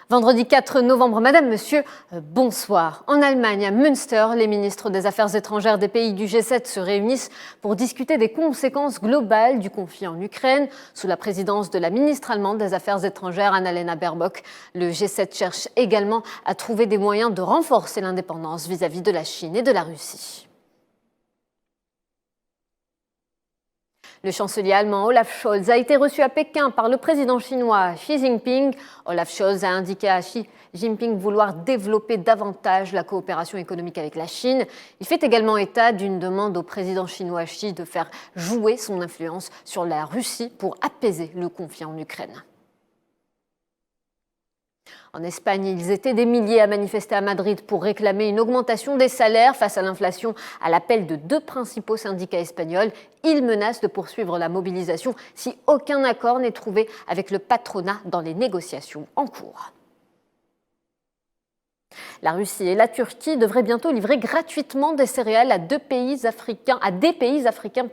Vendredi 4 novembre, Madame, Monsieur, bonsoir. En Allemagne, à Münster, les ministres des Affaires étrangères des pays du G7 se réunissent pour discuter des conséquences globales du conflit en Ukraine. Sous la présidence de la ministre allemande des Affaires étrangères, Annalena Baerbock, le G7 cherche également à trouver des moyens de renforcer l'indépendance vis-à-vis de la Chine et de la Russie. Le chancelier allemand Olaf Scholz a été reçu à Pékin par le président chinois Xi Jinping. Olaf Scholz a indiqué à Xi Jinping vouloir développer davantage la coopération économique avec la Chine. Il fait également état d'une demande au président chinois Xi de faire jouer son influence sur la Russie pour apaiser le conflit en Ukraine. En Espagne, ils étaient des milliers à manifester à Madrid pour réclamer une augmentation des salaires face à l'inflation. À l'appel de deux principaux syndicats espagnols, ils menacent de poursuivre la mobilisation si aucun accord n'est trouvé avec le patronat dans les négociations en cours. La Russie et la Turquie devraient bientôt livrer gratuitement des céréales à des pays africains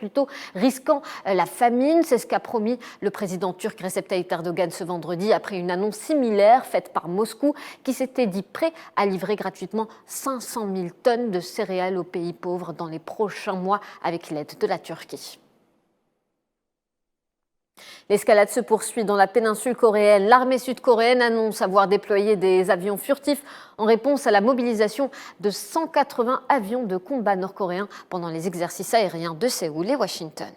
risquant la famine. C'est ce qu'a promis le président turc Recep Tayyip Erdogan ce vendredi après une annonce similaire faite par Moscou qui s'était dit prêt à livrer gratuitement 500 000 tonnes de céréales aux pays pauvres dans les prochains mois avec l'aide de la Turquie. L'escalade se poursuit dans la péninsule coréenne. L'armée sud-coréenne annonce avoir déployé des avions furtifs en réponse à la mobilisation de 180 avions de combat nord-coréens pendant les exercices aériens de Séoul et Washington.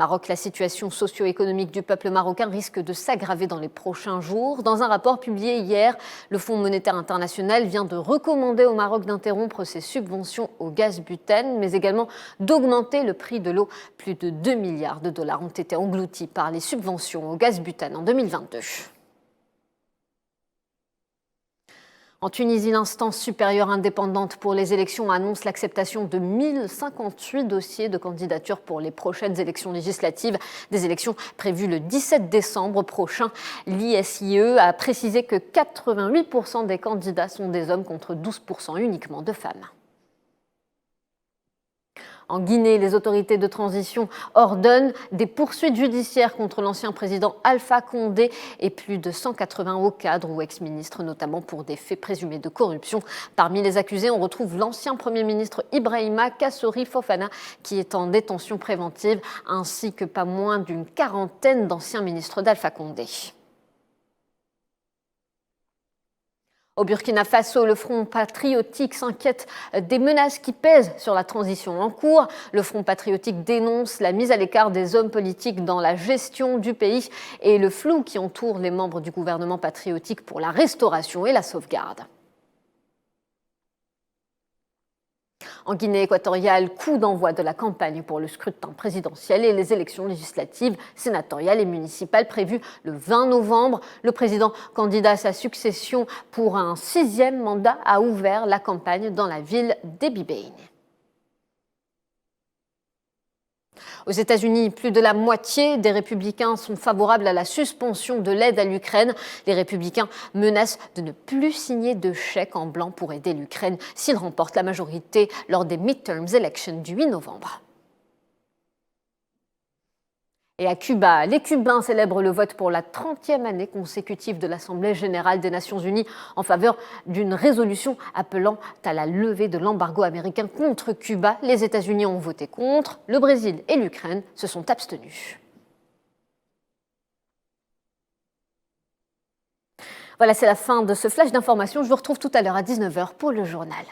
Maroc, la situation socio-économique du peuple marocain risque de s'aggraver dans les prochains jours. Dans un rapport publié hier, le Fonds monétaire international vient de recommander au Maroc d'interrompre ses subventions au gaz butane, mais également d'augmenter le prix de l'eau. Plus de 2 milliards de dollars ont été engloutis par les subventions au gaz butane en 2022. En Tunisie, l'instance supérieure indépendante pour les élections annonce l'acceptation de 1058 dossiers de candidature pour les prochaines élections législatives, des élections prévues le 17 décembre prochain. L'ISIE a précisé que 88% des candidats sont des hommes contre 12% uniquement de femmes. En Guinée, les autorités de transition ordonnent des poursuites judiciaires contre l'ancien président Alpha Condé et plus de 180 hauts cadres ou ex-ministres, notamment pour des faits présumés de corruption. Parmi les accusés, on retrouve l'ancien Premier ministre Ibrahima Kassori Fofana, qui est en détention préventive, ainsi que pas moins d'une quarantaine d'anciens ministres d'Alpha Condé. Au Burkina Faso, le Front patriotique s'inquiète des menaces qui pèsent sur la transition en cours. Le Front patriotique dénonce la mise à l'écart des hommes politiques dans la gestion du pays et le flou qui entoure les membres du gouvernement patriotique pour la restauration et la sauvegarde. En Guinée équatoriale, coup d'envoi de la campagne pour le scrutin présidentiel et les élections législatives, sénatoriales et municipales prévues le 20 novembre. Le président candidat à sa succession pour un 6e mandat a ouvert la campagne dans la ville d'Ebibein. Aux États-Unis, plus de la moitié des républicains sont favorables à la suspension de l'aide à l'Ukraine. Les républicains menacent de ne plus signer de chèques en blanc pour aider l'Ukraine s'ils remportent la majorité lors des midterm elections du 8 novembre. Et à Cuba, les Cubains célèbrent le vote pour la 30e année consécutive de l'Assemblée générale des Nations unies en faveur d'une résolution appelant à la levée de l'embargo américain contre Cuba. Les États-Unis ont voté contre, le Brésil et l'Ukraine se sont abstenus. Voilà, c'est la fin de ce flash d'information. Je vous retrouve tout à l'heure à 19h pour le journal.